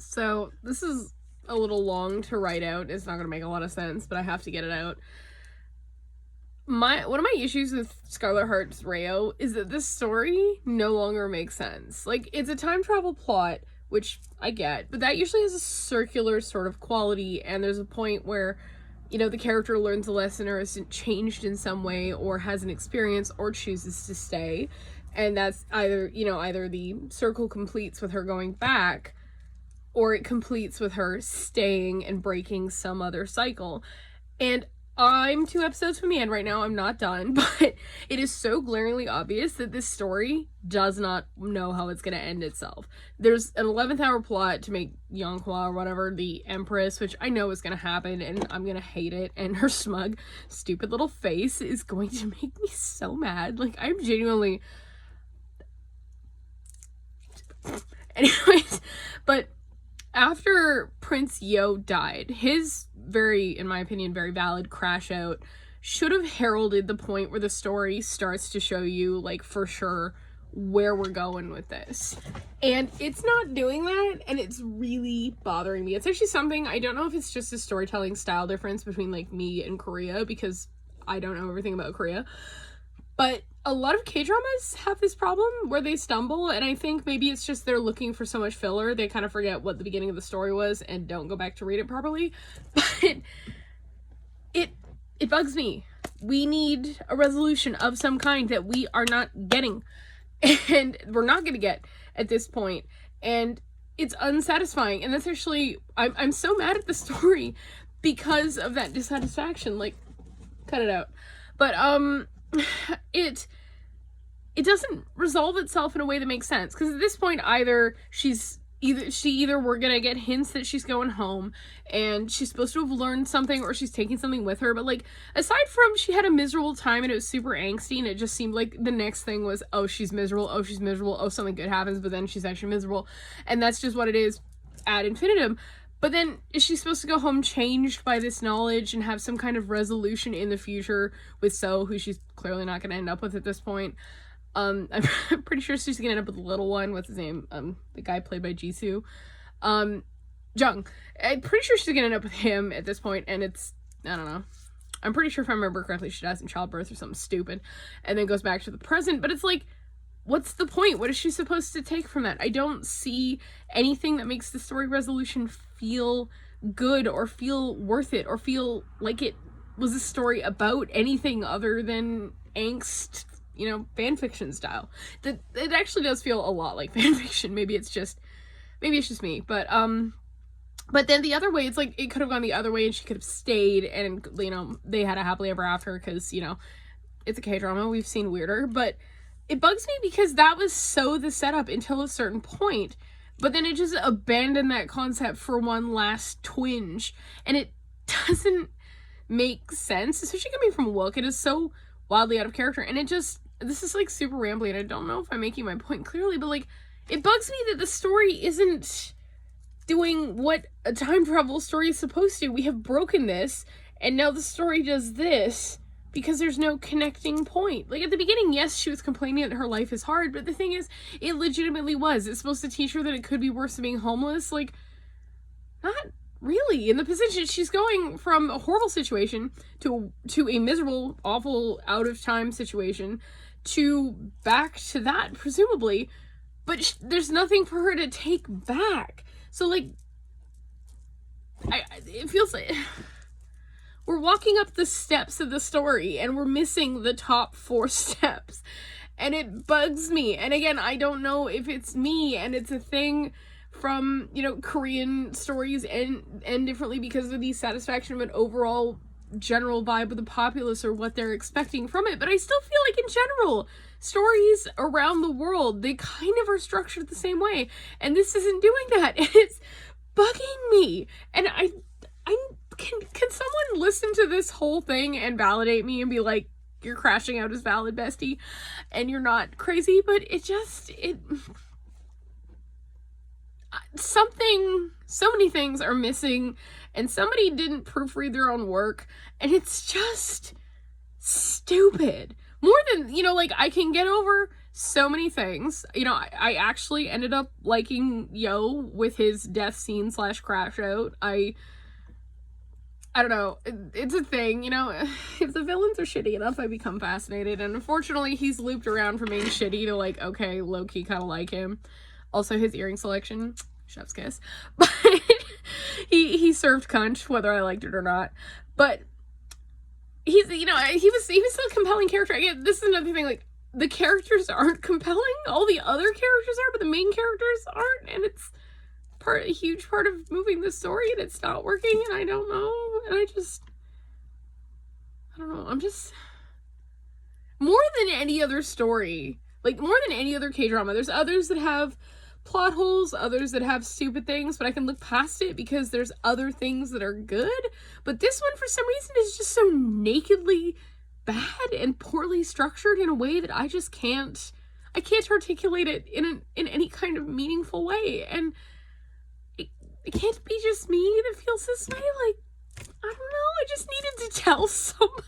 So this is a little long to write out. It's not going to make a lot of sense, but I have to get it out. One of my issues with Scarlet Heart's Rayo is that this story no longer makes sense. Like, it's a time travel plot, which I get, but that usually has a circular sort of quality, and there's a point where, you know, the character learns a lesson or is changed in some way or has an experience or chooses to stay. And that's either the circle completes with her going back, or it completes with her staying and breaking some other cycle. And I'm 2 episodes from the end right now. I'm not done, but it is so glaringly obvious that this story does not know how it's going to end itself. There's an 11th hour plot to make Yonghua or whatever the Empress, which I know is going to happen, and I'm going to hate it, and her smug, stupid little face is going to make me so mad. Like, I'm genuinely... Anyways, but after Prince Yo died, his in my opinion, very valid crash out should have heralded the point where the story starts to show you, like, for sure where we're going with this. And it's not doing that, and it's really bothering me. It's actually something, I don't know if it's just a storytelling style difference between, like, me and Korea, because I don't know everything about Korea, but a lot of K-dramas have this problem where they stumble, and I think maybe it's just they're looking for so much filler, they kind of forget what the beginning of the story was and don't go back to read it properly. But it bugs me. We need a resolution of some kind that we are not getting, and we're not going to get at this point, and it's unsatisfying. And that's actually, I'm so mad at the story because of that dissatisfaction. Like, cut it out. But it doesn't resolve itself in a way that makes sense, because at this point either we're gonna get hints that she's going home and she's supposed to have learned something, or she's taking something with her, but, like, aside from she had a miserable time and it was super angsty and it just seemed like the next thing was, oh, she's miserable, oh, something good happens, but then she's actually miserable, and that's just what it is ad infinitum. But then, is she supposed to go home changed by this knowledge and have some kind of resolution in the future with So, who she's clearly not going to end up with at this point? I'm pretty sure she's going to end up with the little one. What's his name? The guy played by Jisoo. Jung. I'm pretty sure she's going to end up with him at this point, and it's, I don't know. I'm pretty sure if I remember correctly, she dies in childbirth or something stupid, and then goes back to the present, but it's like, what's the point? What is she supposed to take from that? I don't see anything that makes the story resolution feel good or feel worth it or feel like it was a story about anything other than angst, fanfiction style. That it actually does feel a lot like fanfiction. Maybe it's just me, but then the other way, it's like it could have gone the other way and she could have stayed and, they had a happily ever after, because, it's a K-drama, we've seen weirder, but it bugs me because that was so the setup until a certain point, but then it just abandoned that concept for one last twinge, and it doesn't make sense, especially coming from Wook. It is so wildly out of character, and this is, like, super rambly, and I don't know if I'm making my point clearly, but, like, it bugs me that the story isn't doing what a time travel story is supposed to. We have broken this, and now the story does this, because there's no connecting point. Like, at the beginning, yes, she was complaining that her life is hard, but the thing is, it legitimately was. It's supposed to teach her that it could be worse than being homeless. Like, not really. In the position, she's going from a horrible situation to a miserable, awful, out-of-time situation to back to that, presumably, but there's nothing for her to take back. So, like, it feels like we're walking up the steps of the story and we're missing the top 4 steps, and it bugs me. And again, I don't know if it's me and it's a thing from, Korean stories end differently because of the satisfaction of an overall general vibe of the populace or what they're expecting from it, but I still feel like in general stories around the world, they kind of are structured the same way, and this isn't doing that, and it's bugging me. And I can someone listen to this whole thing and validate me and be like, you're crashing out as valid, bestie, and you're not crazy? But so many things are missing, and somebody didn't proofread their own work, and it's just stupid. More than, I can get over so many things. You know, I actually ended up liking Yo with his death scene / crash out. I don't know. It's a thing, you know. If the villains are shitty enough, I become fascinated. And unfortunately, he's looped around from being shitty to like, okay, low-key kind of like him. Also, his earring selection, chef's kiss. But he served cunt, whether I liked it or not. But he's, you know, he was still a compelling character. Again, this is another thing, like, the characters aren't compelling. All the other characters are, but the main characters aren't. And it's a huge part of moving the story, and it's not working, and I don't know. And I don't know. I'm just, more than any other story, like, more than any other K-drama, there's others that have plot holes, others that have stupid things, but I can look past it because there's other things that are good. But this one, for some reason, is just so nakedly bad and poorly structured in a way that I just can't articulate it in any kind of meaningful way. And it can't be just me that feels this way. Like, I don't know, I just needed to tell somebody.